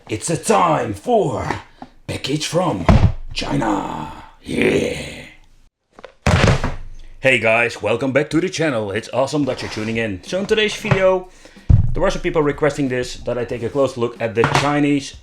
It's a time for package from China. Yeah. Hey guys, welcome back to the channel. It's awesome that you're tuning in. So in today's video, there were some people requesting this, that I take a close look at the Chinese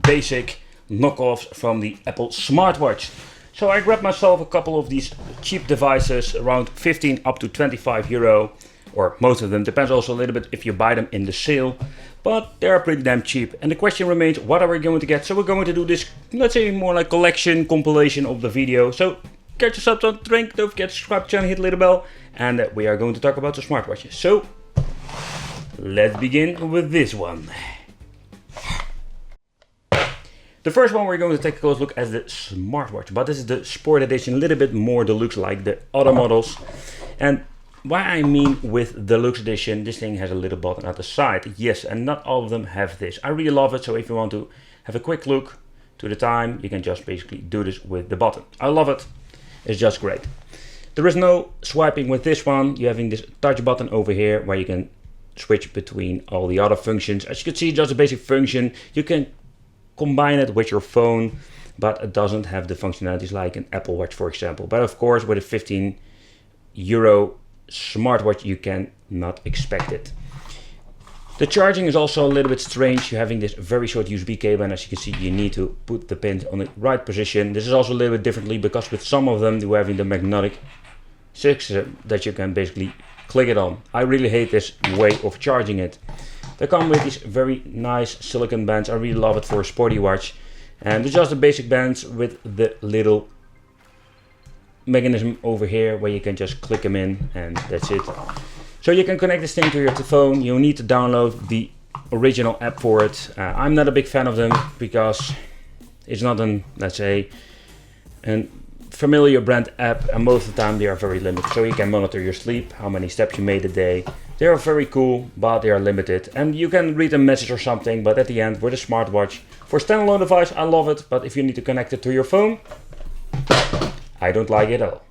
basic knockoffs from the Apple smartwatch. So I grabbed myself a couple of these cheap devices, around 15 up to 25 euro, or most of them, depends also a little bit if you buy them in the sale, but they are pretty damn cheap. And the question remains, what are we going to get? So we're going to do this, let's say more like collection, compilation of the video. So get yourself some drink, don't forget to subscribe to the channel, hit the little bell, and we are going to talk about the smartwatches. So let's begin with this one. The first one we're going to take a close look at the smartwatch, but this is the sport edition, a little bit more deluxe like the other models. And what I mean with deluxe edition, this thing has a little button at the side. Yes, and not all of them have this. I really love it, so if you want to have a quick look to the time, you can just basically do this with the button. I love it, it's just great. There is no swiping with this one. You're having this touch button over here where you can switch between all the other functions. As you can see, just a basic function. You can combine it with your phone, but it doesn't have the functionalities like an Apple Watch, for example. But of course, with a 15 euro smartwatch, you can not expect it. The charging is also a little bit strange. You're having this very short USB cable, and as you can see, you need to put the pins on the right position. This is also a little bit differently because with some of them, you're having the magnetic system that you can basically click it on. I really hate this way of charging it. They come with these very nice silicone bands. I really love it for a sporty watch. And they're just the basic bands with the little mechanism over here where you can just click them in, and that's it. So you can connect this thing to your phone. You need to download the original app for it. I'm not a big fan of them because it's not an, let's say, a familiar brand app, and most of the time they are very limited. So you can monitor your sleep, how many steps you made a day. They are very cool, but they are limited, and you can read a message or something, but at the end with a smartwatch, for a standalone device I love it, but if you need to connect it to your phone, I don't like it at all.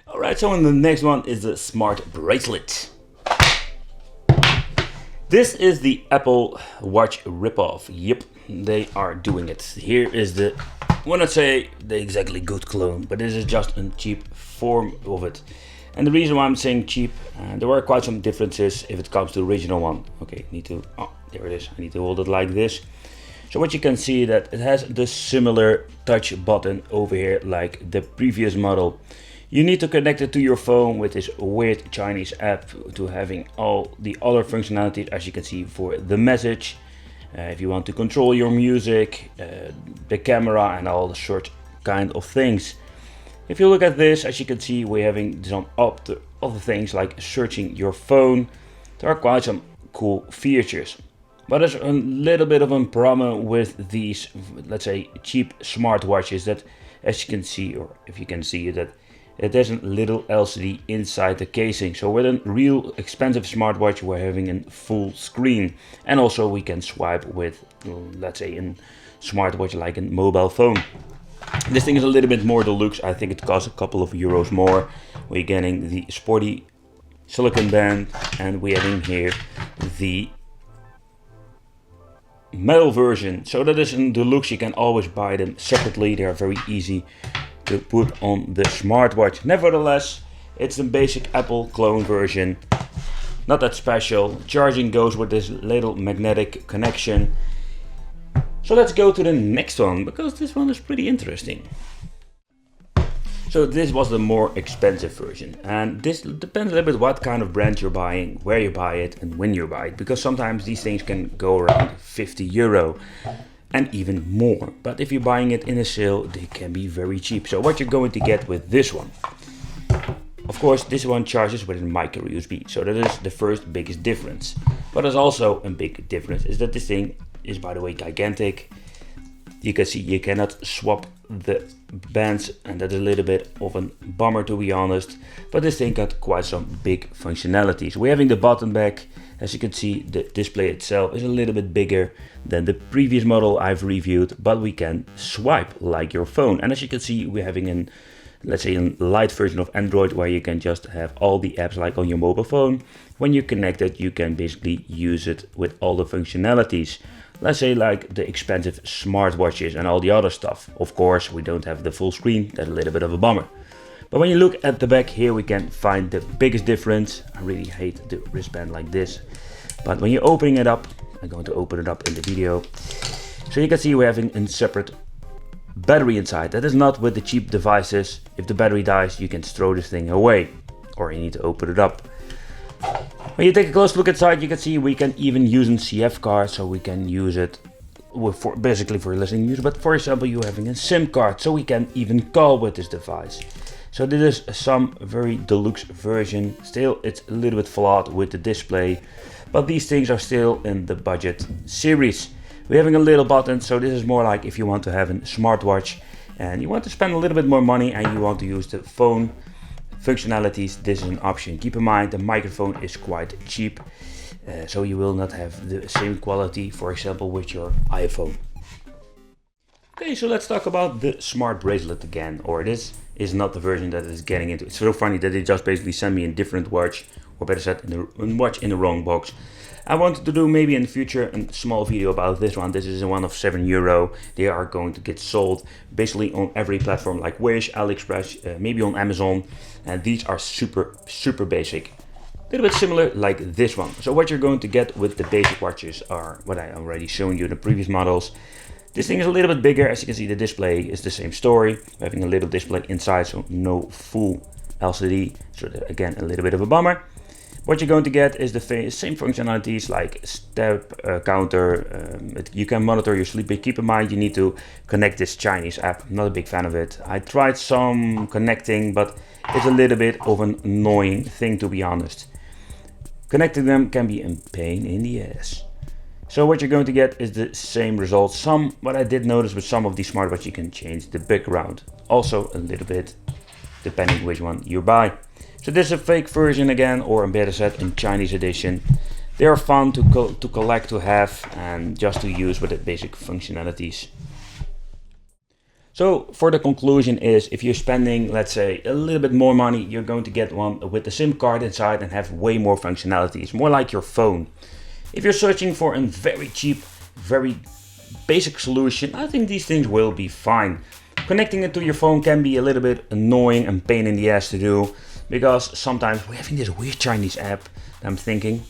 Alright, so the next one is the smart bracelet. This is the Apple Watch ripoff. Yep, they are doing it. Here is the, I will not say the exactly good clone, but this is just a cheap form of it. And the reason why I'm saying cheap, there were quite some differences if it comes to the original one. Okay, there it is. I need to hold it like this. So what you can see that it has the similar touch button over here like the previous model. You need to connect it to your phone with this weird Chinese app to having all the other functionalities, as you can see, for the message. If you want to control your music, the camera, and all the sort kind of things. If you look at this, as you can see, we're having some other things like searching your phone. There are quite some cool features. But there's a little bit of a problem with these, let's say, cheap smartwatches that, as you can see, or if you can see that, there's a little LCD inside the casing. So with a real expensive smartwatch, we're having a full screen. And also we can swipe with, let's say, a smartwatch like a mobile phone. This thing is a little bit more deluxe. I think it costs a couple of euros more. We're getting the sporty silicone band, and we're having here the metal version. So that is in deluxe. You can always buy them separately. They are very easy to put on the smartwatch. Nevertheless, it's a basic Apple clone version. Not that special. Charging goes with this little magnetic connection. So let's go to the next one, because this one is pretty interesting. So this was the more expensive version, and this depends a little bit what kind of brand you're buying, where you buy it, and when you buy it, because sometimes these things can go around 50 euro and even more. But if you're buying it in a sale, they can be very cheap. So what you're going to get with this one, of course, this one charges with a micro USB, so that is the first biggest difference. But there's also a big difference, is that this thing is, by the way, gigantic. You can see you cannot swap the bands, and that's a little bit of a bummer, to be honest. But this thing got quite some big functionalities. We're having the button back. As you can see, the display itself is a little bit bigger than the previous model I've reviewed, but we can swipe like your phone. And as you can see, we're having let's say a light version of Android where you can just have all the apps like on your mobile phone. When you connect it, you can basically use it with all the functionalities. Let's say like the expensive smartwatches and all the other stuff. Of course, we don't have the full screen, that's a little bit of a bummer. But when you look at the back here, we can find the biggest difference. I really hate the wristband like this. But when you're opening it up, I'm going to open it up in the video. So you can see we're having a separate battery inside. That is not with the cheap devices. If the battery dies, you can throw this thing away, or you need to open it up. When you take a close look inside, you can see we can even use a CF card, so we can use it basically for listening music. But for example, you're having a SIM card, so we can even call with this device. So this is some very deluxe version. Still, it's a little bit flawed with the display, but these things are still in the budget series. We're having a little button, so this is more like if you want to have a smartwatch and you want to spend a little bit more money and you want to use the phone functionalities, this is an option. Keep in mind the microphone is quite cheap, so you will not have the same quality, for example, with your iPhone. Okay, so let's talk about the smart bracelet again, or this is not the version that is getting into. It's so funny that they just basically sent me a different watch, or better said, a watch in the wrong box. I wanted to do maybe in the future a small video about this one. This is one of €7. They are going to get sold basically on every platform like Wish, AliExpress, maybe on Amazon. And these are super basic. A little bit similar like this one. So what you're going to get with the basic watches are what I already shown you in the previous models. This thing is a little bit bigger. As you can see, the display is the same story. We're having a little display inside, so no full LCD. So again, a little bit of a bummer. What you're going to get is the same functionalities like step counter. You can monitor your sleep, but keep in mind you need to connect this Chinese app. I'm not a big fan of it. I tried some connecting, but it's a little bit of an annoying thing, to be honest. Connecting them can be a pain in the ass. So what you're going to get is the same results. What I did notice with some of these smartwatches, you can change the background. Also a little bit, depending which one you buy. So this is a fake version again, or better said, in Chinese edition. They are fun to collect, to have, and just to use with the basic functionalities. So for the conclusion is, if you're spending, let's say, a little bit more money, you're going to get one with the SIM card inside and have way more functionalities, more like your phone. If you're searching for a very cheap, very basic solution, I think these things will be fine. Connecting it to your phone can be a little bit annoying and pain in the ass to do, because sometimes we're having this weird Chinese app that I'm thinking,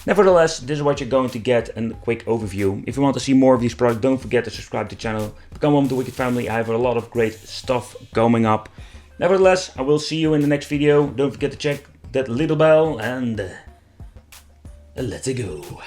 Nevertheless, this is what you're going to get, a quick overview. If you want to see more of these products, don't forget to subscribe to the channel. Become one of the Wicked family. I have a lot of great stuff coming up. Nevertheless, I will see you in the next video. Don't forget to check that little bell and let's go.